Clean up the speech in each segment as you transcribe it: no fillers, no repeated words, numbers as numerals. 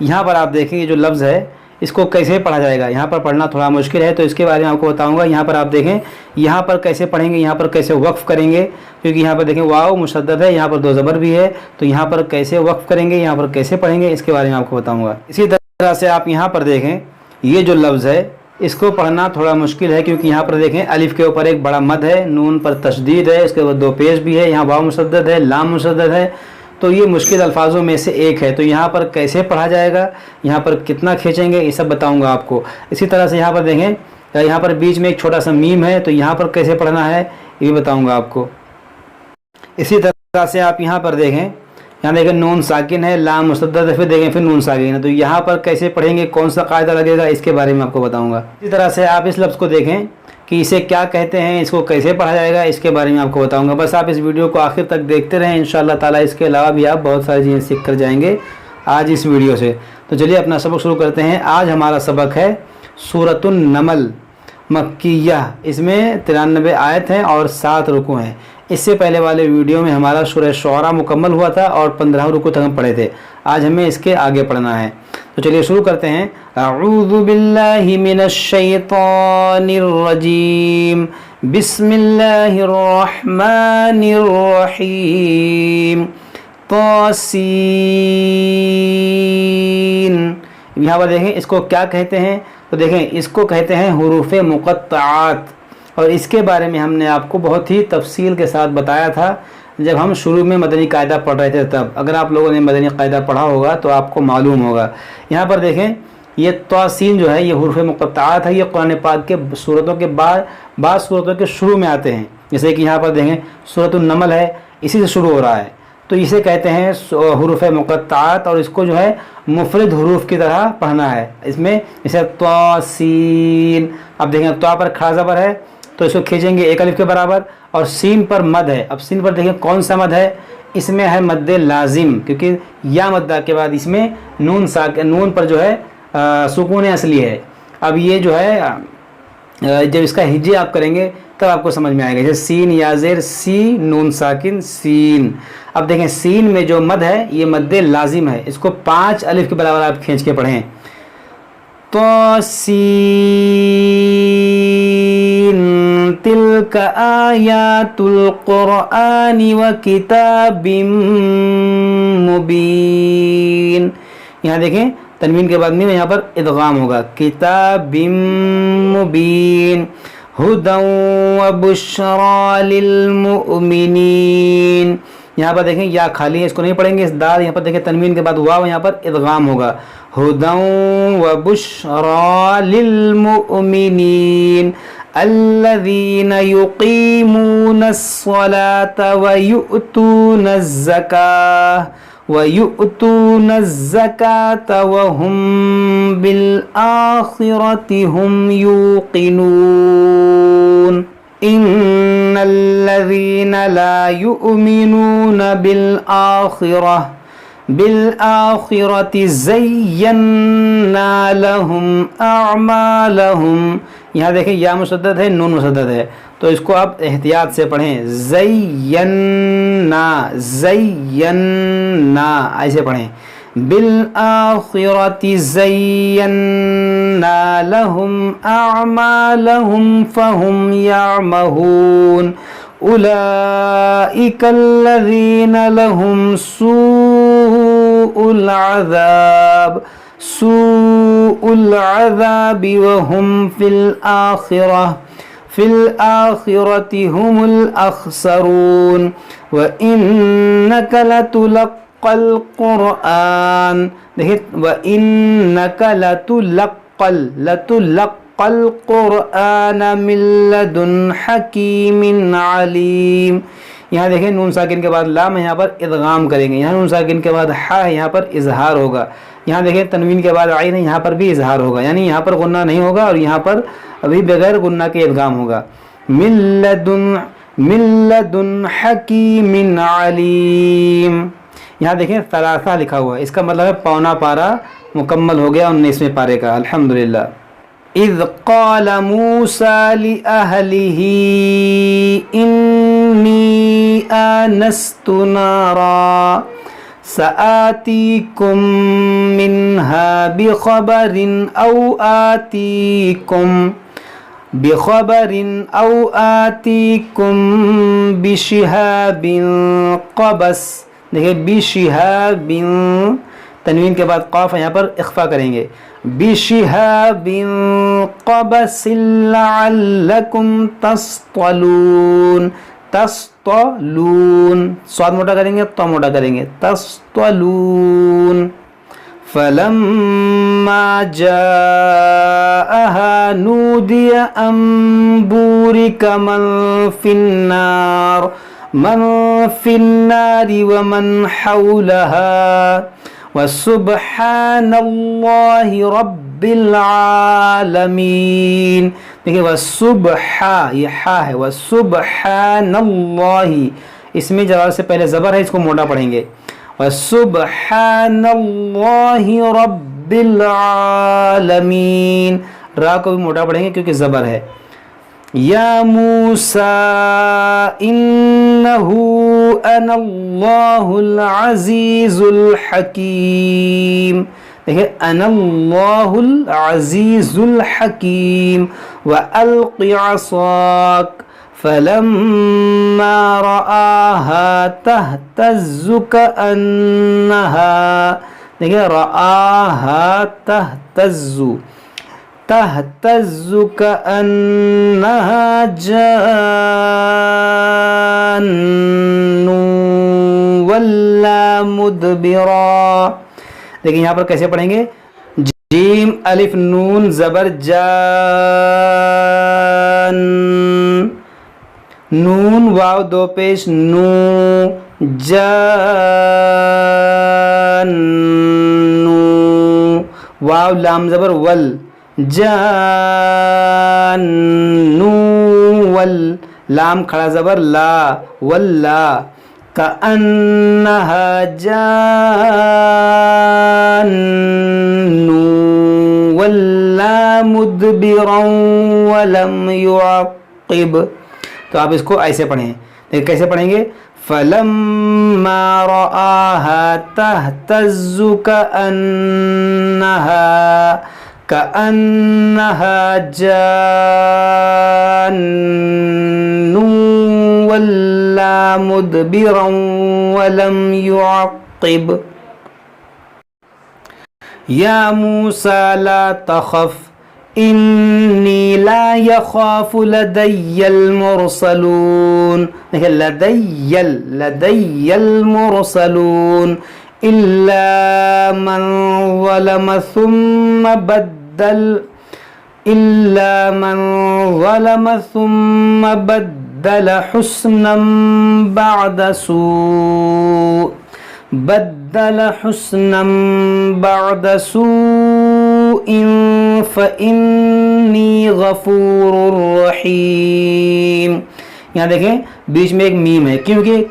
यहाँ पर आप देखें ये जो लफ्ज़ है इसको कैसे पढ़ा जाएगा। यहाँ पर पढ़ना थोड़ा मुश्किल है तो इसके बारे में आपको बताऊंगा। यहाँ पर आप देखें यहाँ पर कैसे पढ़ेंगे, यहाँ पर कैसे वक्फ़ करेंगे, क्योंकि यहाँ पर देखें वाव मुशद्दद है, यहाँ पर दो ज़बर भी है, तो यहाँ पर कैसे वक्फ़ करेंगे, यहाँ पर कैसे पढ़ेंगे, इसके बारे में आपको बताऊँगा। इसी तरह से आप यहाँ पर देखें ये जो लफ्ज़ है इसको पढ़ना थोड़ा मुश्किल है, क्योंकि यहाँ पर देखें अलिफ के ऊपर एक बड़ा मद है, नून पर तशदीद है, इसके बाद दो पेश भी है, यहाँ वाव मुशद्दद है, लाम मुशद्दद है, तो ये मुश्किल अल्फाजों में से एक है। तो यहाँ पर कैसे पढ़ा जाएगा, यहाँ पर कितना खींचेंगे, ये सब बताऊँगा आपको। इसी तरह से यहाँ पर देखें यहाँ पर बीच में एक छोटा सा मीम है, तो यहाँ पर कैसे पढ़ना है ये भी बताऊँगा आपको। इसी तरह से आप यहाँ पर देखें, यहाँ देखें नून साकिन है, लाम मुशद्दद है, फिर देखें फिर नून साकिन है, तो यहाँ पर कैसे पढ़ेंगे, कौन सा कायदा लगेगा, इसके बारे में आपको बताऊँगा। इसी तरह से आप इस लफ्ज़ को देखें कि इसे क्या कहते हैं, इसको कैसे पढ़ा जाएगा, इसके बारे में आपको बताऊंगा। बस आप इस वीडियो को आखिर तक देखते रहें, इंशाअल्लाह ताला इसके अलावा भी आप बहुत सारी चीज़ें सीख कर जाएंगे आज इस वीडियो से। तो चलिए अपना सबक शुरू करते हैं। आज हमारा सबक है सूरतुन नमल मक्किया, इसमें 93 आयत हैं और 7 रुकू हैं। इससे पहले वाले वीडियो में हमारा सूरह शुअरा मुकम्मल हुआ था और 15 रुकू तक हम पढ़े थे। आज हमें इसके आगे पढ़ना है, तो चलिए शुरू करते हैं। अऊज़ु बिल्लाहि मिनश शैतानिर रजीम, बिस्मिल्लाहिर रहमानिर रहीम, तासीन। यहाँ पर देखें इसको क्या कहते हैं, तो देखें इसको कहते हैं हुरूफ़ मुक़त्तआत, और इसके बारे में हमने आपको बहुत ही तफसील के साथ बताया था जब हम शुरू में मदनी कायदा पढ़ रहे थे तब। अगर आप लोगों ने मदनी कायदा पढ़ा होगा तो आपको मालूम होगा। यहाँ पर देखें ये तासीन जो है ये हुरूफ़ मुक़त्तआत है, ये कुरान पाक के सूरतों के बाद सूरतों के शुरू में आते हैं। जैसे कि यहाँ पर देखें सूरतुन नमल है, इसी से शुरू हो रहा है, तो इसे कहते हैं हुरूफ़ मुक़त्तआत, और इसको जो है मुफ़रद हुरूफ़ की तरह पढ़ना है। इसमें जैसे तासीन, अब देखें त्वा पर खड़ा ज़बर है तो इसको खींचेंगे एक अलिफ के बराबर, और सीन पर मद है। अब सीन पर देखें कौन सा मद है, इसमें है मद्दे लाजिम, क्योंकि या मद्दा के बाद इसमें नून पर जो है सुकून असली है। अब ये जो है जब इसका हिज्जे आप करेंगे तब आपको समझ में आएगा। जैसे सीन याज़ेर सी, नून साकिन सीन। अब देखें सीन में जो मद है ये मद्दे लाजिम है, इसको 5 अलिफ के बराबर आप खींच के पढ़ें। तो सीन तिल्क आयातुल कुरआनी व किताबिम मुबीन। यहाँ देखें तनवीन के बाद में यहाँ पर इदगाम होगा, किताबिम मुबीन, हुदन व बुश्रा लिल मुमिनीन। यहाँ पर देखें या खाली है, इसको नहीं पढ़ेंगे, इस दाल यहाँ पर देखें तनवीन के बाद वाव यहाँ पर इदगाम होगा, हुदन व बुश्रा लिल मुमिनीन अल्लज़ीना युक़ीमूनस्सलाता व युअतूनज़्ज़काता व हुम बिल आखिरति हुम यूक़िनून। इन्नल्लज़ीना ला युमिनून बिलआखिरति ज़य्यन्ना लहुम अअमालहुम। यहाँ देखें या मुशद्दद है, नून मुशद्दद है, तो इसको आप एहतियात से पढ़ें, ज़य्यन्ना ऐसे पढ़ें, बिलआखिरति ज़य्यन्ना लहुम अअमालहुम फहुम यअमहून उलाइकल्लज़ीना लहुम सूउल अज़ाबि व हुम फिल आखिरति हुमुल अख़सरून व इन्नका लतुलक़्क़ल क़ुरआन। देखिए व इन्नका लतुलक़्क़ल क़ुरआन मिन लदुन हकीमिन अलीम। यहाँ देखें नून साकिन के बाद लाम यहाँ पर इदगाम करेंगे, यहाँ नून साकिन के बाद हा यहाँ पर इजहार होगा। यहाँ देखें तनवीन के बाद आइन यहाँ पर भी इजहार होगा, यानी यहाँ पर गुन्ना नहीं होगा और यहाँ पर अभी बगैर गुन्ना के इदगाम होगा। मिन लदुन हकीमिन अलीम। यहाँ देखें सलासा लिखा हुआ है, इसका मतलब है पौना पारा मुकम्मल हो गया 19वें पारे का। अल्हम्दुलिल्लाह। इज़ क़ाल मूसा लिअहलिही इन्नी आनस्तु नारा सआतीकुम मिनहा عنها بخبر أو آتيكم بشهاب قبس. دیکھیں بشهاب تنوین کے بعد قاف یہاں پر اخفا کریں گے. بشهاب قبس لعلكم تصطلون. تسطلون صاد موٹا کریں گے تو موٹا کریں گے. تسطلون. فلما جاءها نودي أن بورك من في النار ومن حولها وسبحان الله رب العالمين. دیکھیں وسبحا یہ ہا ہے. وسبحان اللہ اس میں جواب سے پہلے زبر ہے, اس کو موٹا پڑھیں گے. وسبحان اللہ رب العالمین. را کو بھی موٹا پڑھیں گے کیونکہ زبر ہے. یا موسیٰ انہ انا اللہ العزیز الحکیم. دیکھیں انا اللہ العزیز الحکیم. وَأَلْقِ عَصَاكَ فَلَمَّا رَآهَا تَهْتَزُّ كَأَنَّهَا. دیکھیں رآها تهتز كأنها جان ولا مدبرا. دیکھیں یہاں پر کیسے پڑھیں گے. جیم الف نون زبر جان. نون واو دو پیش نو. جان واو لام زبر ول. جان ول لام کھڑا زبر لا. ولا كأنها جان ولا مدبرا ولم يعقب. تو آپ اس کو ایسے پڑھیں. دیکھیں کیسے پڑھیں گے. فلما رآها تهتز كأنها جان ولا مدبرا ولم يعقب. يا موسى لا تخف إني لا يخاف لدي المرسلون. دیکھیں لدي المرسلون إلا من ظلم ثم بدل حسنا بعد سوء فإني غفور رحيم. یہاں دیکھیں بیچ میں ایک میم ہے. کیونکہ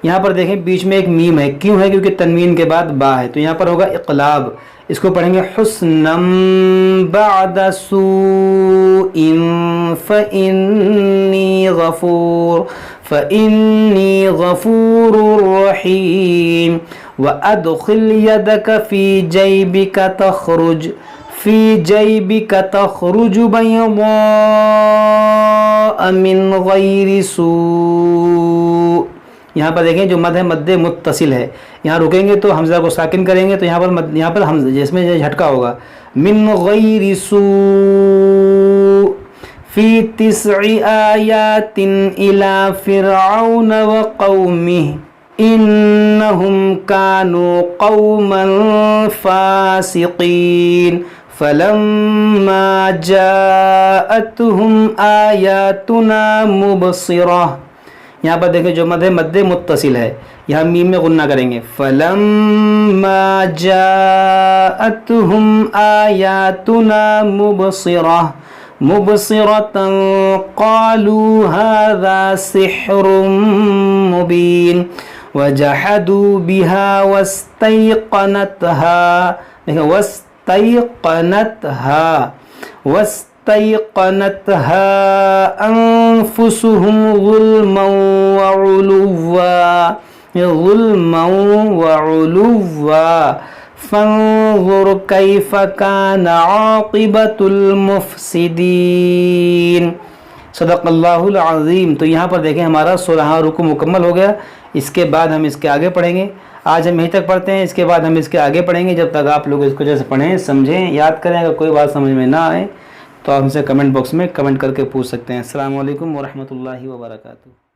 یہاں پر دیکھیں بیچ میں ایک میم ہے. کیوں ہے؟ کیونکہ تنوین کے بعد با ہے. تو یہاں پر ہوگا اقلاب. اس کو پڑھیں گے حسنا بعد سوء فإني غفور رحيم. وأدخل يدك في جيبك تخرج بيضاء من غير سوء. یہاں پر دیکھیں جو مد ہے مد متصل ہے. یہاں رکیں گے تو حمزہ کو ساکن کریں گے تو یہاں پر حمزہ جس میں جھٹکا ہوگا. من غیر سوء فی 9 آیات الی فرعون وقومه انہم کانوا قوما فاسقین. فلما جاءتهم آیاتنا مبصرہ. یہاں پر دیکھیں جو مد ہے مد متصل ہے. یہاں میم میں غنہ کریں گے. فلما جاءتهم آیاتنا مبصرة قالوا هذا سحر مبين وجحدوا بها واستيقنتها أنفسهم ظلما وعلوا فانظر کیف کان عاقبۃ المفسدین۔ صدق اللہ العظیم۔ تو یہاں پر دیکھیں ہمارا 16واں رکوع مکمل ہو گیا، اس کے بعد ہم اس کے آگے پڑھیں گے۔ آج ہم یہیں تک پڑھتے ہیں، اس کے بعد ہم اس کے آگے پڑھیں گے۔ جب تک آپ لوگ اس کو جیسے پڑھیں، سمجھیں، یاد کریں۔ اگر کوئی بات سمجھ میں نہ آئے تو آپ ہم سے کمنٹ باکس میں کمنٹ کر کے پوچھ سکتے ہیں۔ السلام علیکم ورحمۃ اللہ وبرکاتہ۔